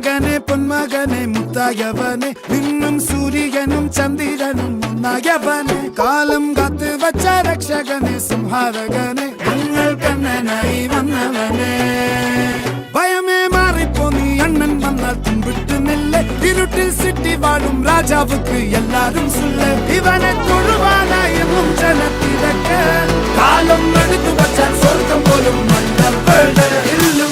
മകനെ പൊന്മകനെ മുത്തായവനെ നിന്നും സൂര്യനും ചന്ദ്രനും ഒന്നായവനെ കാലം കാത്ത് വച്ച രക്ഷകനെ സംഹാരകനെ ഞങ്ങൾ കണ്ണനായി വന്നവനെ ഭയമേ മാറിപ്പോ നീ അണ്ണൻ വന്നാൽ തുമ്പിട്ട് നില്ല് ഇരുട്ടിൽ സിറ്റി വാഴും രാജാവുക്ക് എല്ലാരും സുല്ല് ഇവനെ തൊഴുവാനായി എന്നും ജനത്തിരക്ക് കാലം എടുത്തു വച്ചാൽ സ്വർഗം പോലും മണ്ണ ഇല്ലും